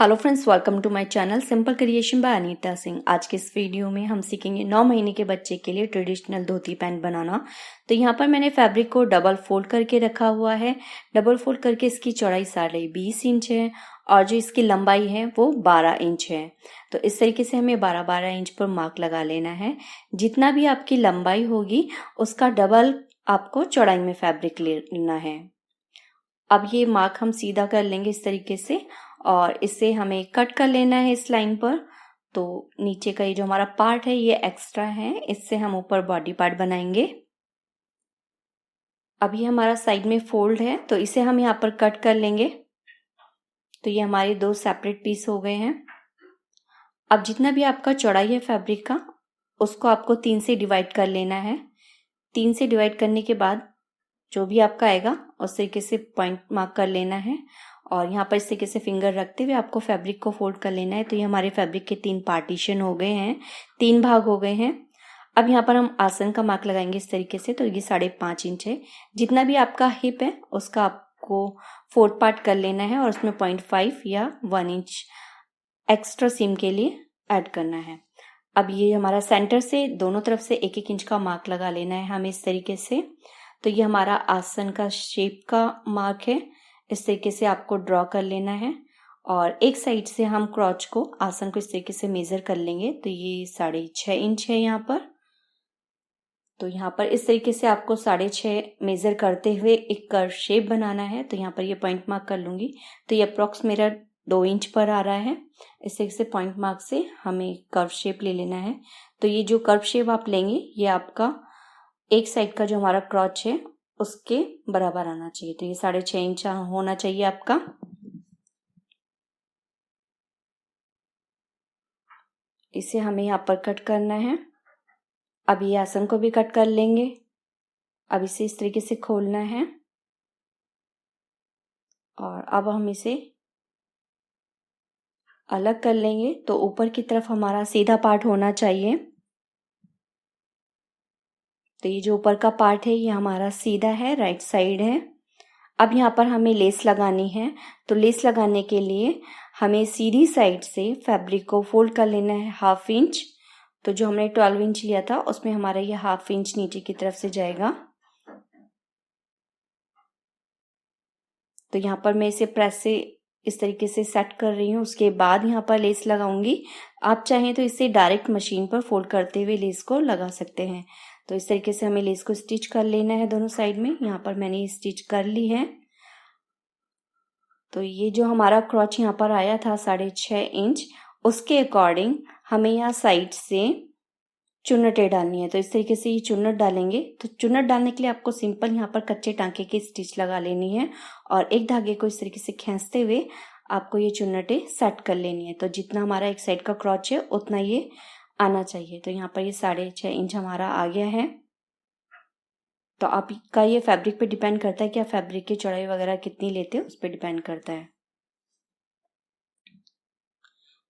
Hello friends, welcome to my channel simple creation by Anita Singh. आज के इस वीडियो में हम सीखेंगे 9 महीने के बच्चे के लिए ट्रेडिशनल धोती पैंट बनाना। तो यहाँ पर मैंने फैब्रिक को डबल फोल्ड करके रखा हुआ है। डबल फोल्ड करके इसकी चौड़ाई 20.5 इंच है और जो इसकी लंबाई है वो 12 इंच है। तो इस तरीके से हमें 12-12 इंच पर मार्क लगा लेना है। जितना भी आपकी लंबाई होगी उसका डबल आपको चौड़ाई में फैब्रिक लेना है। अब ये मार्क हम सीधा कर लेंगे इस तरीके से और इसे हमें कट कर लेना है इस लाइन पर। तो नीचे का ये जो हमारा पार्ट है ये एक्स्ट्रा है, इससे हम ऊपर बॉडी पार्ट बनाएंगे। अब ये हमारा साइड में फोल्ड है तो इसे हम यहाँ पर कट कर लेंगे। तो ये हमारे 2 सेपरेट पीस हो गए हैं। अब जितना भी आपका चौड़ाई है फैब्रिक का उसको आपको 3 से डिवाइड कर लेना है। 3 से डिवाइड करने के बाद जो भी आपका आएगा उस तरीके से पॉइंट मार्क कर लेना है और यहाँ पर इस तरीके से फिंगर रखते हुए आपको फैब्रिक को फोल्ड कर लेना है। तो ये हमारे फैब्रिक के 3 पार्टीशन हो गए हैं, 3 भाग हो गए हैं। अब यहाँ पर हम आसन का मार्क लगाएंगे इस तरीके से। तो ये 5.5 इंच है। जितना भी आपका हिप है उसका आपको 4 पार्ट कर लेना है और उसमें 0.5 या 1 इंच एक्स्ट्रा सीम के लिए ऐड करना है। अब ये हमारा सेंटर से दोनों तरफ से 1-1 इंच का मार्क लगा लेना है हमें इस तरीके से। तो ये हमारा आसन का शेप का मार्क है, इस तरीके से आपको ड्रॉ कर लेना है और एक साइड से हम क्रॉच को आसन को इस तरीके से मेजर कर लेंगे। तो ये 6.5 इंच है यहाँ पर। तो यहाँ पर इस तरीके से आपको 6.5 मेजर करते हुए एक कर्व शेप बनाना है। तो यहाँ पर ये पॉइंट मार्क कर लूंगी। तो ये अप्रॉक्स मेरा 2 इंच पर आ रहा है। इस तरीके से पॉइंट मार्क से हमें कर्व शेप ले लेना है। तो ये जो कर्व शेप आप लेंगे ये आपका एक साइड का जो हमारा क्रॉच है उसके बराबर आना चाहिए। तो ये 6.5 इंच होना चाहिए आपका। इसे हमें यहाँ पर कट करना है। अब ये आसन को भी कट कर लेंगे। अब इसे इस तरीके से खोलना है और अब हम इसे अलग कर लेंगे। तो ऊपर की तरफ हमारा सीधा पार्ट होना चाहिए। तो ये जो ऊपर का पार्ट है ये हमारा सीधा है, राइट साइड है। अब यहाँ पर हमें लेस लगानी है। तो लेस लगाने के लिए हमें सीधी साइड से फैब्रिक को फोल्ड कर लेना है 1/2 इंच। तो जो हमने 12 इंच लिया था उसमें हमारा ये 1/2 इंच नीचे की तरफ से जाएगा। तो यहाँ पर मैं इसे प्रेस से इस तरीके से सेट कर रही हूँ। उसके बाद यहाँ पर लेस लगाऊंगी। आप चाहें तो इसे डायरेक्ट मशीन पर फोल्ड करते हुए लेस को लगा सकते हैं। तो इस तरीके से हमें लेस को स्टिच कर लेना है दोनों साइड में। यहाँ पर मैंने स्टिच कर ली है। तो ये जो हमारा क्रॉच यहाँ पर आया था 6.5 इंच, उसके अकॉर्डिंग हमें यहाँ साइड से चुन्नटें डालनी है। तो इस तरीके से ये चुन्नट डालेंगे। तो चुन्नट डालने के लिए आपको सिंपल यहाँ पर कच्चे टांके की स्टिच लगा लेनी है और एक धागे को इस तरीके से खींचते हुए आपको ये चुन्नटें सेट कर लेनी है। तो जितना हमारा एक साइड का क्रॉच है उतना ये आना चाहिए। तो यहाँ पर ये 6.5 इंच हमारा आ गया है। तो आपका ये फैब्रिक पे डिपेंड करता है कि आप फैब्रिक की चौड़ाई वगैरह कितनी लेते हो, उस पर डिपेंड करता है।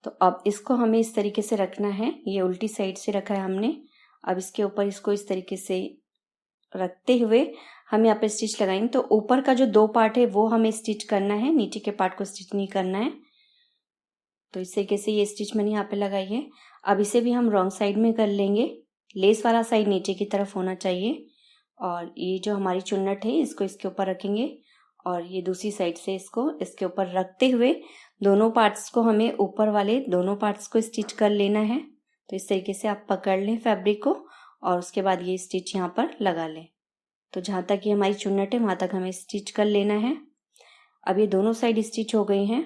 तो अब इसको हमें इस तरीके से रखना है। ये उल्टी साइड से रखा है हमने। अब इसके ऊपर इसको इस तरीके से रखते हुए हम यहाँ पे स्टिच लगाएंगे। तो ऊपर का जो 2 पार्ट है वो हमें स्टिच करना है, नीचे के पार्ट को स्टिच नहीं करना है। तो इस तरीके से ये स्टिच मैंने यहाँ पे लगाई है। अब इसे भी हम रॉन्ग साइड में कर लेंगे। लेस वाला साइड नीचे की तरफ होना चाहिए और ये जो हमारी चुन्नट है इसको इसके ऊपर रखेंगे और ये दूसरी साइड से इसको इसके ऊपर रखते हुए दोनों पार्ट्स को हमें ऊपर वाले दोनों पार्ट्स को स्टिच कर लेना है। तो इस तरीके से आप पकड़ लें फैब्रिक को और उसके बाद ये स्टिच यहाँ पर लगा लें। तो जहाँ तक ये हमारी चुन्नट है वहाँ तक हमें स्टिच कर लेना है। अब ये दोनों साइड स्टिच हो गई हैं,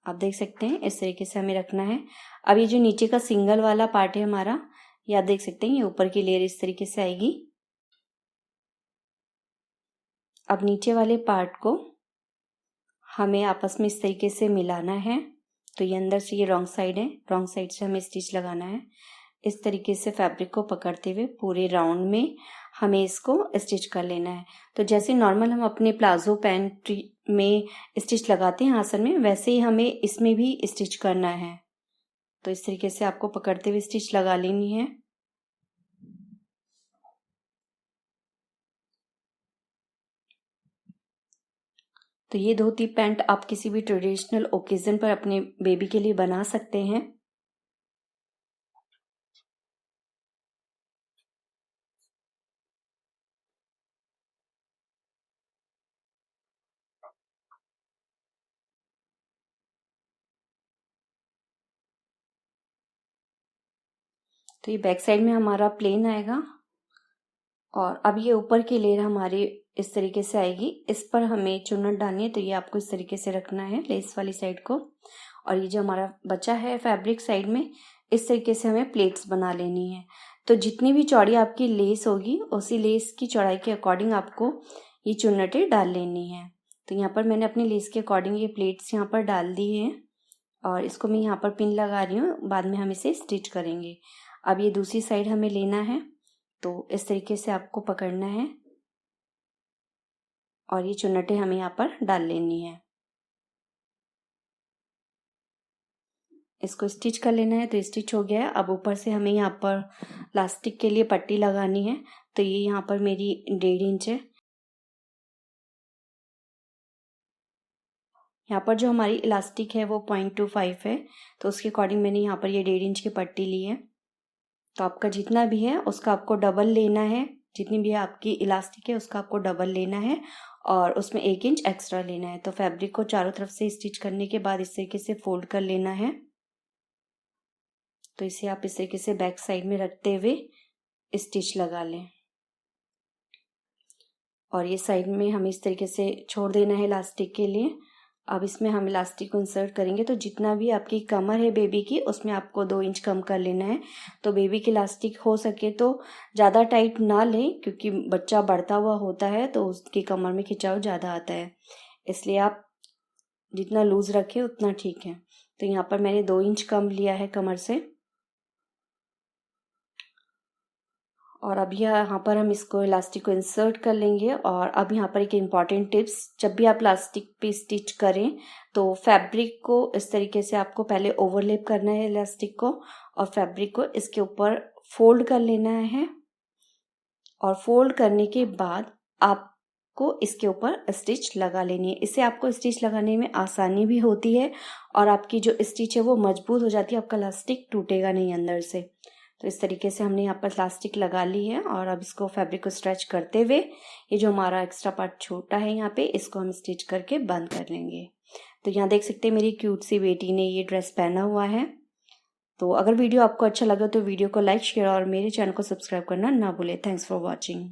आप देख सकते हैं। इस तरीके से हमें रखना है। अब ये जो नीचे का सिंगल वाला पार्ट है हमारा, ये आप देख सकते हैं, ये ऊपर की लेयर इस तरीके से आएगी। अब नीचे वाले पार्ट को हमें आपस में इस तरीके से मिलाना है। तो ये अंदर से ये रॉन्ग साइड है, रॉन्ग साइड से हमें स्टिच लगाना है। इस तरीके से फैब्रिक को पकड़ते हुए पूरे राउंड में हमें इसको स्टिच कर लेना है। तो जैसे नॉर्मल हम अपने प्लाजो पैंट में स्टिच लगाते हैं आसन में, वैसे ही हमें इसमें भी स्टिच करना है। तो इस तरीके से आपको पकड़ते हुए स्टिच लगा लेनी है। तो ये धोती पैंट आप किसी भी ट्रेडिशनल ओकेजन पर अपने बेबी के लिए बना सकते हैं। तो ये बैक साइड में हमारा प्लेन आएगा और अब ये ऊपर की लेयर हमारी इस तरीके से आएगी। इस पर हमें चुन्नट डालनी है, तो ये आपको इस तरीके से रखना है लेस वाली साइड को। और ये जो हमारा बचा है फैब्रिक साइड में, इस तरीके से हमें प्लेट्स बना लेनी है। तो जितनी भी चौड़ी आपकी लेस होगी उसी लेस की चौड़ाई के अकॉर्डिंग आपको ये चुन्नटें डाल लेनी है। तो यहाँ पर मैंने अपनी लेस के अकॉर्डिंग ये प्लेट्स यहाँ पर डाल दी हैं और इसको मैं यहाँ पर पिन लगा रही हूँ, बाद में हम इसे स्टिच करेंगे। अब ये दूसरी साइड हमें लेना है, तो इस तरीके से आपको पकड़ना है और ये चुन्नटें हमें यहाँ पर डाल लेनी है। इसको स्टिच कर लेना है। तो स्टिच हो गया है। अब ऊपर से हमें यहाँ पर इलास्टिक के लिए पट्टी लगानी है। तो ये यहाँ पर मेरी 1.5 इंच है। यहाँ पर जो हमारी इलास्टिक है वो 0.25 है, तो उसके अकॉर्डिंग मैंने यहाँ पर ये 1.5 इंच की पट्टी ली है। तो आपका जितना भी है उसका आपको डबल लेना है, जितनी भी आपकी इलास्टिक है उसका आपको डबल लेना है और उसमें 1 इंच एक्स्ट्रा लेना है। तो फैब्रिक को चारों तरफ से स्टिच करने के बाद इस तरीके से फोल्ड कर लेना है। तो इसे आप इस तरीके से बैक साइड में रखते हुए स्टिच लगा लें और ये साइड में हमें इस तरीके से छोड़ देना है इलास्टिक के लिए। अब इसमें हम इलास्टिक को इंसर्ट करेंगे। तो जितना भी आपकी कमर है बेबी की उसमें आपको 2 इंच कम कर लेना है। तो बेबी की इलास्टिक हो सके तो ज़्यादा टाइट ना लें, क्योंकि बच्चा बढ़ता हुआ होता है तो उसकी कमर में खिंचाव ज़्यादा आता है, इसलिए आप जितना लूज रखें उतना ठीक है। तो यहाँ पर मैंने 2 इंच कम लिया है कमर से। और अब यहाँ पर हम इसको इलास्टिक को इंसर्ट कर लेंगे। और अब यहाँ पर एक इम्पॉर्टेंट टिप्स, जब भी आप इलास्टिक पे स्टिच करें तो फैब्रिक को इस तरीके से आपको पहले ओवरलेप करना है इलास्टिक को, और फैब्रिक को इसके ऊपर फोल्ड कर लेना है और फोल्ड करने के बाद आपको इसके ऊपर स्टिच लगा लेनी है। इससे आपको स्टिच लगाने में आसानी भी होती है और आपकी जो स्टिच है वो मजबूत हो जाती है, आपका इलास्टिक टूटेगा नहीं अंदर से। तो इस तरीके से हमने यहाँ पर इलास्टिक लगा ली है और अब इसको फैब्रिक को स्ट्रेच करते हुए ये जो हमारा एक्स्ट्रा पार्ट छोटा है यहाँ पे, इसको हम स्टिच करके बंद कर लेंगे। तो यहाँ देख सकते हैं मेरी क्यूट सी बेटी ने ये ड्रेस पहना हुआ है। तो अगर वीडियो आपको अच्छा लगा तो वीडियो को लाइक, शेयर और मेरे चैनल को सब्सक्राइब करना ना भूले। Thanks for watching.